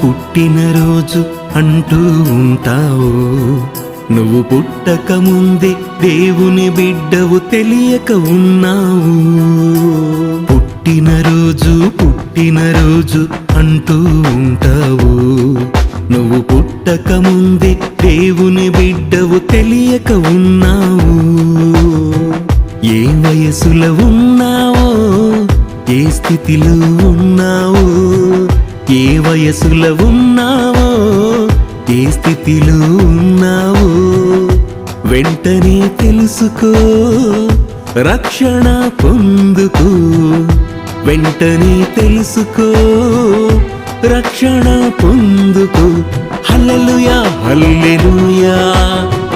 పుట్టినరోజు అంటూ ఉంటావు. నువ్వు పుట్టక ముందే దేవుని బిడ్డవు తెలియక ఉన్నావు. పుట్టినరోజు అంటూ ఉంటావు. నువ్వు పుట్టక ముందే దేవుని బిడ్డవు తెలియక ఉన్నావు. ఏ వయసులో ఉన్నావో, ఏ స్థితిలో ఉన్నావో, ఏ వయసులో ఉన్నావో, ఏ స్థితిలో ఉన్నావో వెంటనే తెలుసుకో, రక్షణ పొందుకో. వెంటనే తెలుసుకో, రక్షణ పొందుకో. హల్లెలూయా హల్లెలూయా,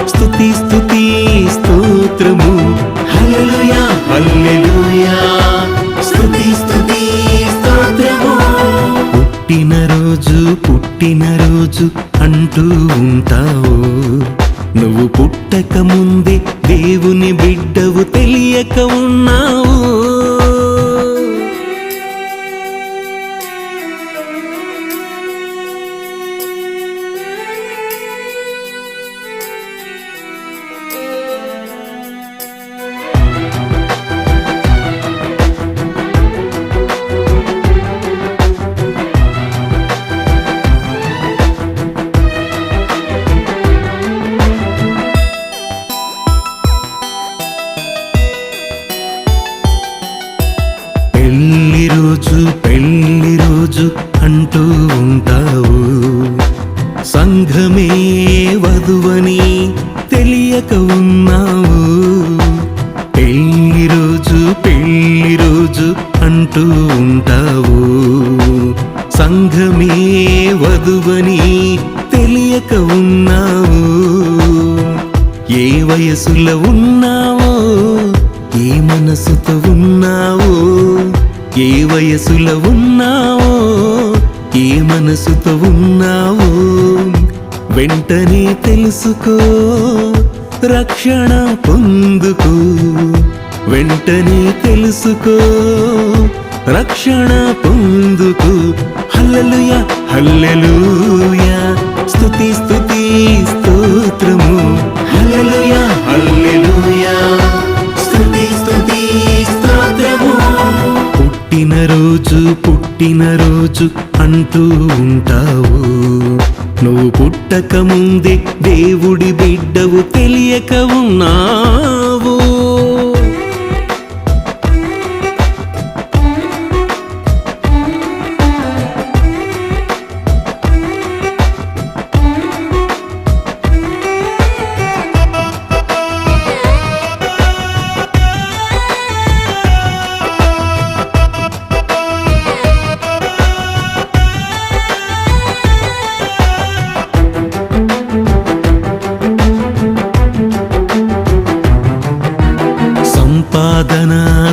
స్తుతి స్తుతి స్తోత్రము. హల్లెలూయా హల్లెలూయా, స్తుతి స్తుతి స్తోత్రము. పుట్టినరోజు అంటూ ఉంటావు. నువ్వు పుట్టక ముందే దేవుని బిడ్డవు తెలియక ఉన్నావు. పెళ్లి రోజు అంటూ ఉంటావు. సంఘమే వధువని తెలియక ఉన్నావు. పెళ్లి రోజు అంటూ ఉంటావు. సంఘమే వధువని తెలియక ఉన్నావు. ఏ వయసులో ఉన్నావో, ఏ మనసుతో ఉన్నావో, ఏ వయసులో ఉన్నావో, ఏ మనసుతో ఉన్నావో వెంటనే తెలుసుకో, రక్షణ పొందుకో. వెంటనే తెలుసుకో, రక్షణ పొందుకో. హల్లెలూయా హల్లెలూయా, స్తుతి స్తుతి స్తోత్రము. హల్లెలూయా హల్లెలూయా, స్తుతి స్తుతి స్తోత్రము. పుట్టినరోజు అంటూ ఉంటావు. నువ్వు పుట్టక ముందే దేవుడి బిడ్డవు తెలియక ఉన్నావు.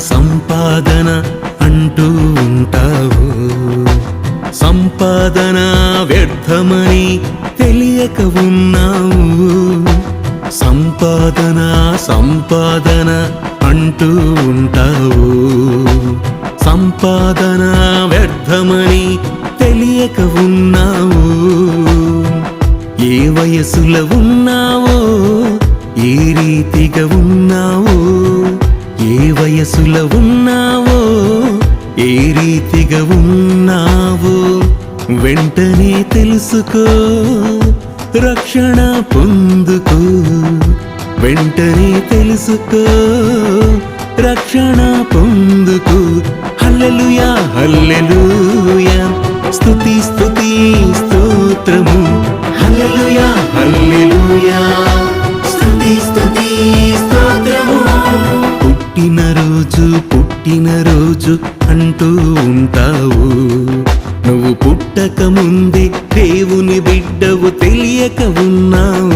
సంపాదన అంటూ ఉంటావు. సంపాదన వ్యర్థమని తెలియక ఉన్నావు. సంపాదన అంటూ ఉంటావు. సంపాదన వ్యర్థమని తెలియక ఉన్నావు. ఏ వయసులో ఉన్నావో, ఏ రీతిగా ఉన్నావో, ఏ వయసులో ఉన్నావో, ఏ రీతిగా ఉన్నావో వెంటనే తెలుసుకో, రక్షణ పొందుకో. వెంటనే తెలుసుకో, రక్షణ పొందుకో. హల్లెలూయా హల్లెలూయా, స్తుతి స్తుతి స్తోత్రము. హల్లెలూయా హల్లెలూయా, స్తుతి స్తుతి స్తోత్రము. పుట్టినరోజు అంటూ ఉంటావు. నువ్వు పుట్టక ముందే దేవుని బిడ్డవు తెలియక ఉన్నావు.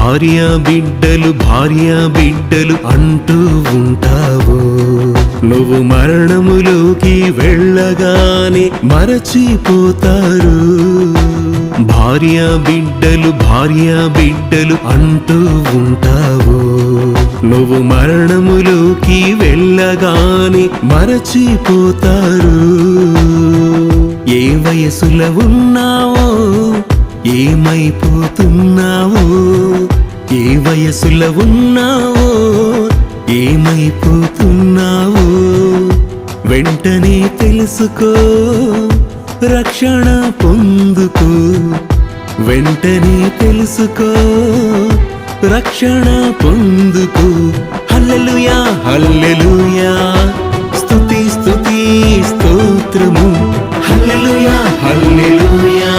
భార్య బిడ్డలు అంటూ ఉంటావు. నువ్వు మరణములోకి వెళ్ళగానే మరచిపోతారు. భార్య బిడ్డలు అంటూ ఉంటావు. నువ్వు మరణములోకి వెళ్ళగానే మరచిపోతారు. ఏ వయసులో ఉన్నావో, ఏమైపోతున్నావో, ఏ వయసులో ఉన్నావో, ఏమైపోతున్నావో వెంటనే తెలుసుకో, రక్షణ పొందుకో. వెంటనే తెలుసుకో, రక్షణ పొందుకో. హల్లెలూయా హల్లెలూయా, స్తుతి స్తుతి స్తోత్రము. హల్లెలూయా హల్లెలూయా,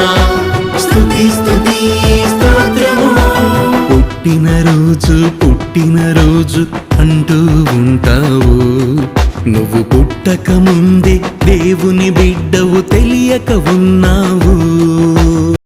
స్తుతి స్తుతి స్తోత్రము. పుట్టినరోజు అంటూ ఉంటావు. నువ్వు పుట్టక ముందే దేవుని బిడ్డవు తెలియక ఉన్నావు.